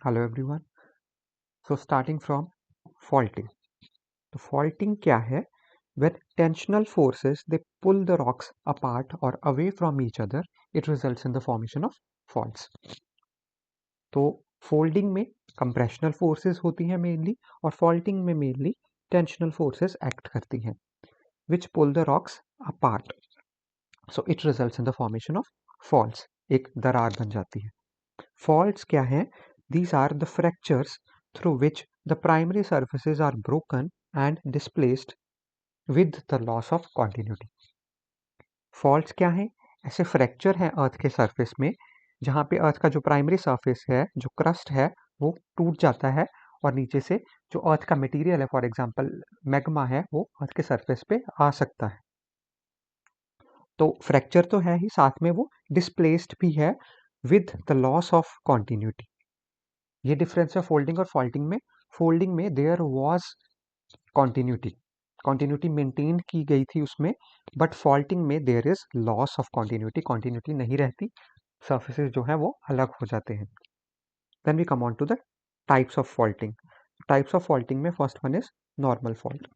Hello everyone. So starting from faulting. तो faulting क्या है? When tensional forces they pull the rocks apart और away from each other, it results in the formation of faults. तो folding में compressional forces होती हैं mainly, और faulting में मेनली टेंशनल फोर्सेस एक्ट करती हैं which pull the rocks apart. So it results in the formation of faults. एक दरार बन जाती है। Faults क्या हैं? These are the fractures through which the primary surfaces are broken and displaced with the loss of continuity. Faults क्या हैं? ऐसे फ्रैक्चर हैं अर्थ के सरफेस में जहाँ पे अर्थ का जो प्राइमरी सरफेस है, जो क्रस्ट है, वो टूट जाता है और नीचे से जो अर्थ का मटेरियल है, फॉर एग्जांपल मैग्मा है, वो अर्थ के सरफेस पे आ सकता है। तो फ्रैक्चर तो है ही, साथ में वो डिस्प्लेस्ड भी है with the loss of continuity. ये डिफरेंस है फोल्डिंग और फॉल्टिंग में। फोल्डिंग में there was continuity, continuity maintain की गई थी उसमें, बट फॉल्टिंग में there is loss of continuity, continuity नहीं रहती, सर्फेसेस जो है वो अलग हो जाते हैं। Then we come on to the types of faulting. Types of faulting में first one is normal fault.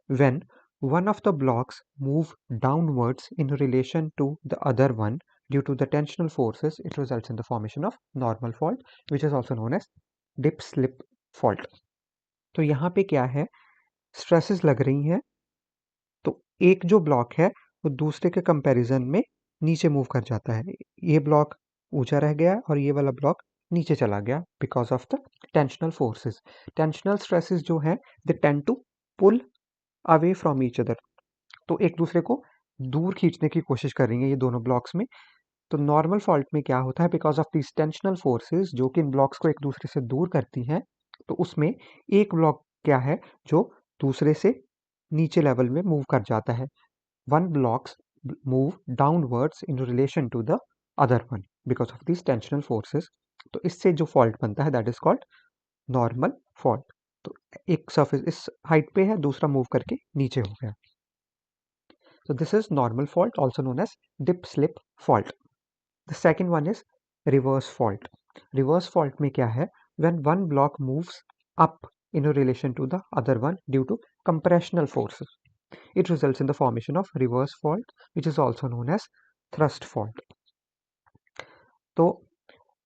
When one of the blocks move downwards in relation to the other one due to the tensional forces, it results in the formation of normal fault, which is also known as dip slip fault. तो यहाँ पे क्या है, stresses लग रही हैं, तो एक जो ब्लॉक है वो दूसरे के कंपैरिजन में नीचे मूव कर जाता है। ये ब्लॉक ऊंचा रह गया और ये वाला ब्लॉक नीचे चला गया because of the tensional forces. Tensional stresses जो है they tend to pull away from each other, तो एक दूसरे को दूर खींचने की कोशिश कर रही हैं ये दोनों ब्लॉक्स में। तो नॉर्मल फॉल्ट में क्या होता है, because of this tensional forces जो कि इन ब्लॉक्स को एक दूसरे से दूर करती हैं, तो उसमें एक ब्लॉक क्या है जो दूसरे से नीचे लेवल में मूव कर जाता है। One blocks move downwards in relation to the other one because of this tensional forces. तो इससे जो फॉल्ट बनता है that is called normal fault. तो एक सर्फेस इस हाइट पे है, दूसरा मूव करके नीचे हो गया। So this is normal fault, also known as dip slip fault. The second one is reverse fault. Reverse fault में क्या है? When one block moves up in relation to the other one due to compressional forces, it results in the formation of reverse fault, which is also known as thrust fault. तो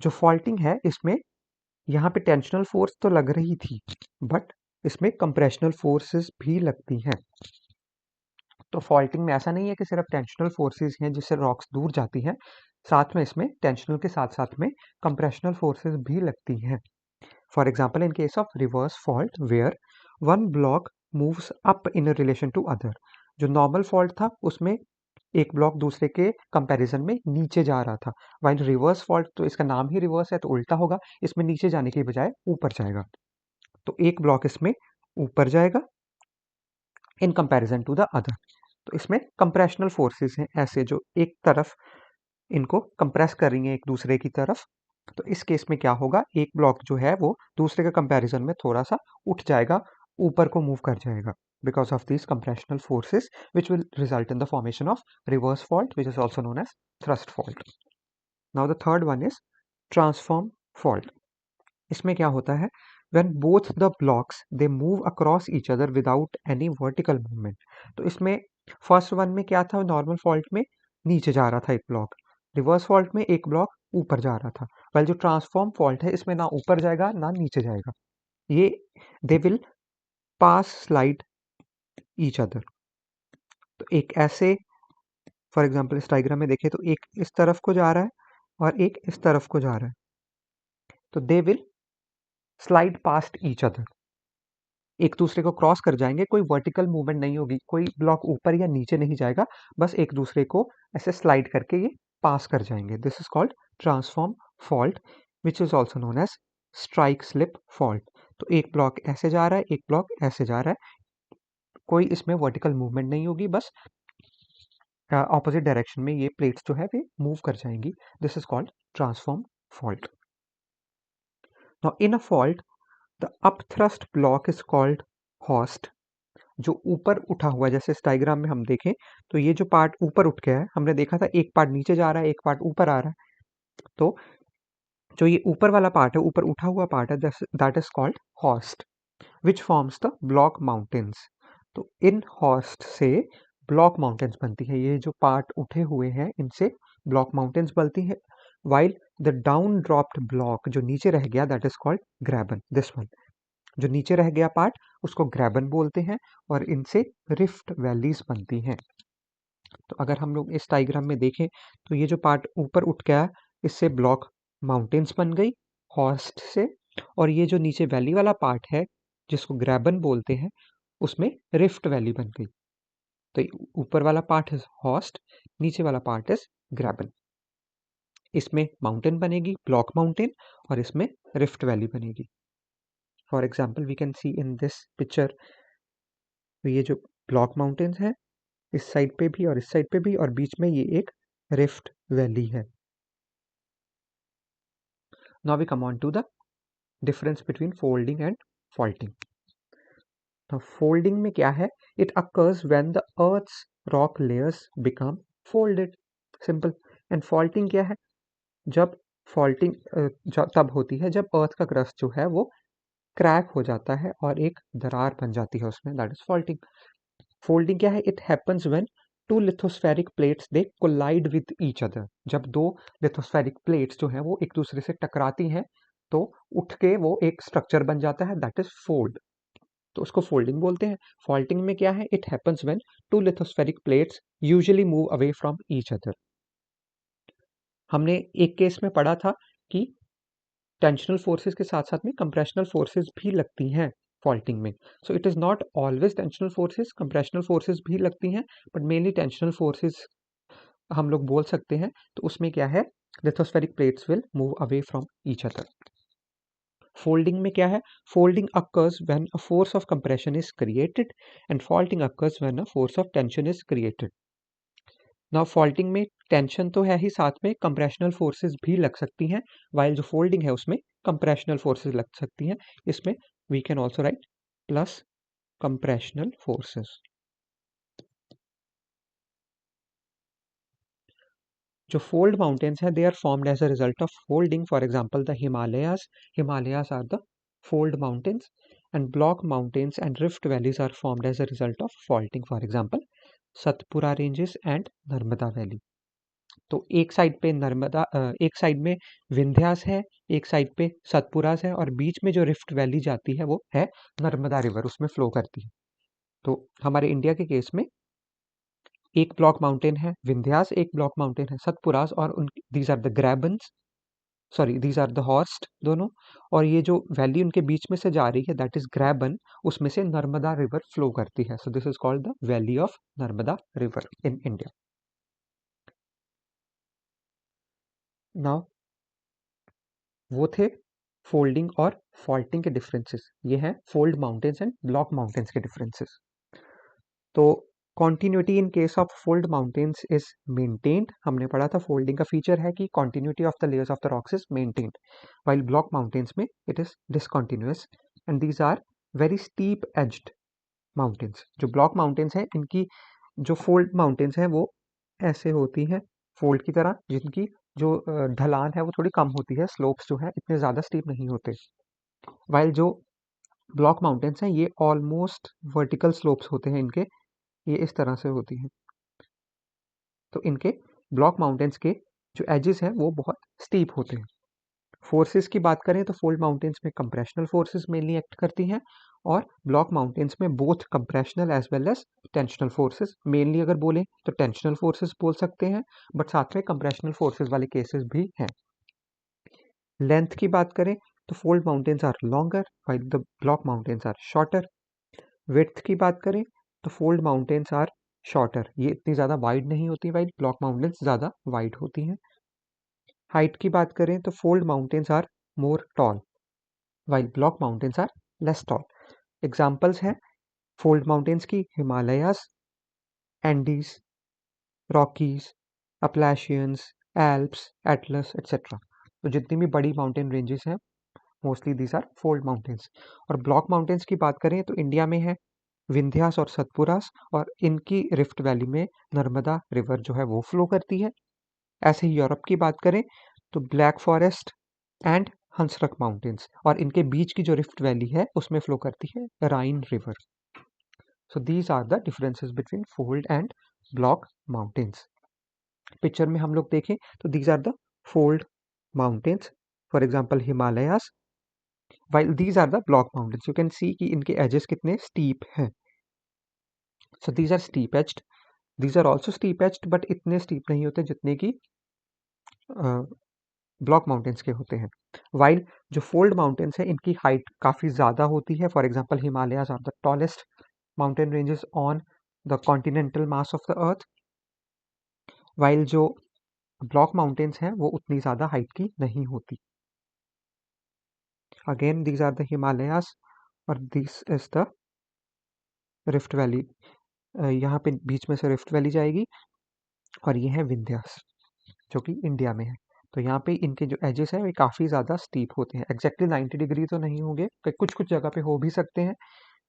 जो faulting है इसमें यहाँ पे tensional force तो लग रही थी, बट इसमें कंप्रेशनल फोर्सेस भी लगती हैं। तो फॉल्टिंग में ऐसा नहीं है कि सिर्फ टेंशनल फोर्सेस हैं जिससे रॉक्स दूर जाती हैं, साथ में इसमें टेंशनल के साथ साथ में कंप्रेशनल फोर्सेस भी लगती हैं। For example in case of reverse fault where one block moves up in relation to other, जो नॉर्मल फॉल्ट था उसमें एक ब्लॉक दूसरे के कंपैरिजन में नीचे जा रहा था, वाइल रिवर्स फॉल्ट तो इसका नाम ही रिवर्स है तो उल्टा होगा, इसमें नीचे जाने की बजाय ऊपर जाएगा। तो एक ब्लॉक इसमें ऊपर जाएगा in comparison to the other. तो इसमें कंप्रेशनल फोर्सेस हैं ऐसे जो एक तरफ इनको कंप्रेस कर रही हैं एक दूसरे की तरफ। तो इस केस में क्या होगा, एक ब्लॉक जो है वो दूसरे के कंपैरिजन में थोड़ा सा उठ जाएगा, ऊपर को मूव कर जाएगा because of these compressional forces which will result in the formation of reverse fault, which is also known as thrust fault. Now the third one is transform fault. इसमें क्या होता है, when both the blocks they move across each other without any vertical movement। तो इसमें first one में क्या था, normal fault में नीचे जा रहा था एक ब्लॉक, रिवर्स फॉल्ट में एक ब्लॉक ऊपर जा रहा था, वाइल जो ट्रांसफॉर्म फॉल्ट है इसमें ना ऊपर जाएगा ना नीचे जाएगा, ये they will pass slide each other. तो एक ऐसे, फॉर एग्जांपल इस डायग्राम में देखें तो एक इस तरफ को जा रहा है और एक इस तरफ को जा रहा है, तो they will slide past each other, एक दूसरे को क्रॉस कर जाएंगे, कोई वर्टिकल मूवमेंट नहीं होगी, कोई ब्लॉक ऊपर या नीचे नहीं जाएगा, बस एक दूसरे को ऐसे स्लाइड करके ये पास कर जाएंगे। This is called transform fault which is also known as strike slip fault. तो एक ब्लॉक ऐसे जा रहा है, एक ब्लॉक ऐसे जा रहा है, कोई इसमें वर्टिकल मूवमेंट नहीं होगी, बस ऑपोजिट डायरेक्शन में ये प्लेट्स जो है वे मूव कर जाएंगी। This is called transform fault. Now in a fault the upthrust block is called host. जो ऊपर उठा हुआ है, जैसे इस डायग्राम में हम देखें तो ये जो पार्ट ऊपर उठ गया है, हमने देखा था एक पार्ट नीचे जा रहा है एक पार्ट ऊपर आ रहा है, तो जो ये ऊपर वाला पार्ट है, ऊपर उठा हुआ पार्ट है, that is called Horst, which forms the block mountains. तो इन हॉर्स्ट से ब्लॉक माउंटेन्स बनती है। ये जो पार्ट उठे हुए हैं इनसे ब्लॉक माउंटेन्स बनती है। While the down dropped block, जो नीचे रह गया, that is called graben. This one, जो नीचे रह गया पार्ट, उसको ग्रैबन बोलते हैं और इनसे रिफ्ट वैलीज बनती हैं। तो अगर हम लोग इस डायग्राम में देखें तो ये जो पार्ट ऊपर उठ गया, इससे ब्लॉक माउंटेन्स बन गई हॉर्स्ट से, और ये जो नीचे वैली वाला पार्ट है जिसको ग्रैबन बोलते हैं, उसमें रिफ्ट वैली बन गई। तो ऊपर वाला पार्ट इज हॉर्स्ट, नीचे वाला पार्ट इज ग्रैबन। इसमें माउंटेन बनेगी ब्लॉक माउंटेन, और इसमें रिफ्ट वैली बनेगी। For example we can see in this picture, ये जो ब्लॉक माउंटेन्स है इस साइड पे भी और इस साइड पे भी, और बीच में ये एक रिफ्ट वैली है। Now we come on to the difference between folding and faulting. तो फोल्डिंग में क्या है? It occurs when the earth's rock layers become folded, simple. And faulting क्या है? जब फॉल्टिंग तब होती है जब अर्थ का क्रस्ट जो है वो क्रैक हो जाता है और एक दरार बन जाती है उसमें, दैट इज फॉल्टिंग। फोल्डिंग क्या है? It happens when two lithospheric plates they collide with each other. जब दो लिथोस्फेरिक प्लेट्स जो हैं वो एक दूसरे से टकराती हैं तो उठ के वो एक स्ट्रक्चर बन जाता है, दैट इज फोल्ड। तो उसको फोल्डिंग बोलते हैं। फॉल्टिंग में क्या है? It happens when two lithospheric plates usually move away from each other. हमने एक केस में पढ़ा था कि टेंशनल फोर्सेस के साथ साथ में कंप्रेशनल फोर्सेस भी लगती हैं फॉल्टिंग में। So it is not always tensional forces, compressional forces भी लगती हैं, बट मेनली टेंशनल फोर्सेस हम लोग बोल सकते हैं। तो उसमें क्या है? Lithospheric plates will move away from each other. Folding में क्या है? Folding occurs when a force of compression is created and faulting occurs when a force of tension is created. Now faulting में टेंशन तो है ही, साथ में compressional forces भी लग सकती हैं, वाइल जो फोल्डिंग है उसमें कंप्रेशनल फोर्सेस लग सकती हैं। इसमें we can also write plus compressional forces. जो फोल्ड माउंटेन्स हैं they are formed as a result of folding. For example the Himalayas are the fold mountains, and block mountains and rift valleys are formed as a result of faulting. For example Satpura ranges and Narmada valley. तो एक side पे नर्मदा, एक side में विंध्यास है, एक side पे सतपुरास है, और बीच में जो रिफ्ट वैली जाती है वो है नर्मदा रिवर, उसमें फ्लो करती है। तो हमारे इंडिया के केस में एक ब्लॉक माउंटेन है विंध्यास, एक ब्लॉक माउंटेन है सतपुरास, और उन these are the grabens, sorry these are the horst दोनों। और ये जो वैली उनके बीच में से जा रही है दैट इज ग्रैबन, उसमें से नर्मदा रिवर फ्लो करती है। So this is called the valley of Narmada river in India. Now वो थे फोल्डिंग और फॉल्टिंग के डिफरेंसेस। ये हैं fold mountains and block mountains के डिफरेंसेस। तो continuity in case of fold mountains is maintained. हमने पढ़ा था फोल्डिंग का फीचर है कि continuity of the layers of the rocks is maintained, while block mountains में it is discontinuous, and these are very steep aged mountains. जो block mountains हैं इनकी, जो फोल्ड माउंटेन्स हैं वो ऐसे होती हैं फोल्ड की तरह, जिनकी जो ढलान है वो थोड़ी कम होती है, स्लोप्स जो है इतने ज़्यादा स्टीप नहीं होते। वाइल जो ब्लॉक माउंटेन्स हैं ये ऑलमोस्ट वर्टिकल स्लोप्स होते हैं इनके, ये इस तरह से होती हैं। तो इनके ब्लॉक माउंटेन्स के जो एजेस हैं वो बहुत स्टीप होते हैं। फोर्सेस की बात करें तो फोल्ड माउंटेन्स में कंप्रेशनल फोर्सेस मेनली एक्ट करती हैं, और ब्लॉक माउंटेन्स में both compressional as well as tensional forces. Mainly अगर बोलें तो टेंशनल फोर्सेस बोल सकते हैं, बट साथ में कंप्रेशनल फोर्सेस वाले केसेस भी हैं। लेंथ की बात करें तो fold mountains are longer while the block mountains are shorter. Width की बात करें तो फोल्ड माउंटेन्स आर शॉर्टर, ये इतनी ज़्यादा वाइड नहीं होती, वाइल ब्लॉक माउंटेन्स ज़्यादा वाइड होती हैं। हाइट की बात करें तो fold mountains are more tall while block mountains are less tall. Examples हैं फोल्ड माउंटेन्स की Himalayas, Andes, Rockies, Appalachians, Alps, Atlas etcetera. तो जितनी भी बड़ी माउंटेन रेंजेस हैं mostly these are fold mountains. और ब्लॉक माउंटेन्स की बात करें तो इंडिया में है विंध्यास और सतपुरास, और इनकी रिफ्ट वैली में नर्मदा रिवर जो है वो फ्लो करती है। ऐसे ही यूरोप की बात करें तो ब्लैक फॉरेस्ट, एंड हंसरक माउंटेन्स, और इनके बीच की जो रिफ्ट वैली है उसमें फ्लो करती है Rhine river. So these are the differences between fold and block mountains. Picture में हम लोग देखें तो these are the fold mountains, for example Himalayas, while these are the block mountains. You can see कि इनके edges कितने steep हैं. So these are steep edged. These are also steep edged, but इतने steep नहीं होते जितने कि ब्लॉक माउंटेन्स के होते हैं. While जो फोल्ड माउंटेन्स है इनकी हाइट काफ़ी ज़्यादा होती है. For example Himalayas are the tallest mountain ranges on the continental mass of the earth. While जो ब्लॉक माउंटेन्स हैं वो उतनी ज़्यादा हाइट की नहीं होती. Again these are the Himalayas और this is the rift valley. यहाँ पे बीच में से रिफ्ट वैली जाएगी और ये है विंध्यास जो कि इंडिया में है. तो यहाँ पे इनके जो एजेस हैं वे काफ़ी ज़्यादा स्टीप होते हैं. एग्जैक्टली 90 डिग्री तो नहीं होंगे, कुछ कुछ जगह पे हो भी सकते हैं,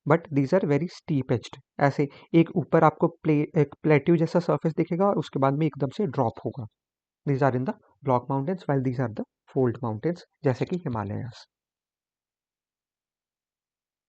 but these are very steep edged. ऐसे एक ऊपर आपको एक प्लेट्यू जैसा सरफेस दिखेगा और उसके बाद में एकदम से ड्रॉप होगा. These are in the block mountains while these are the fold mountains जैसे कि हिमालयास.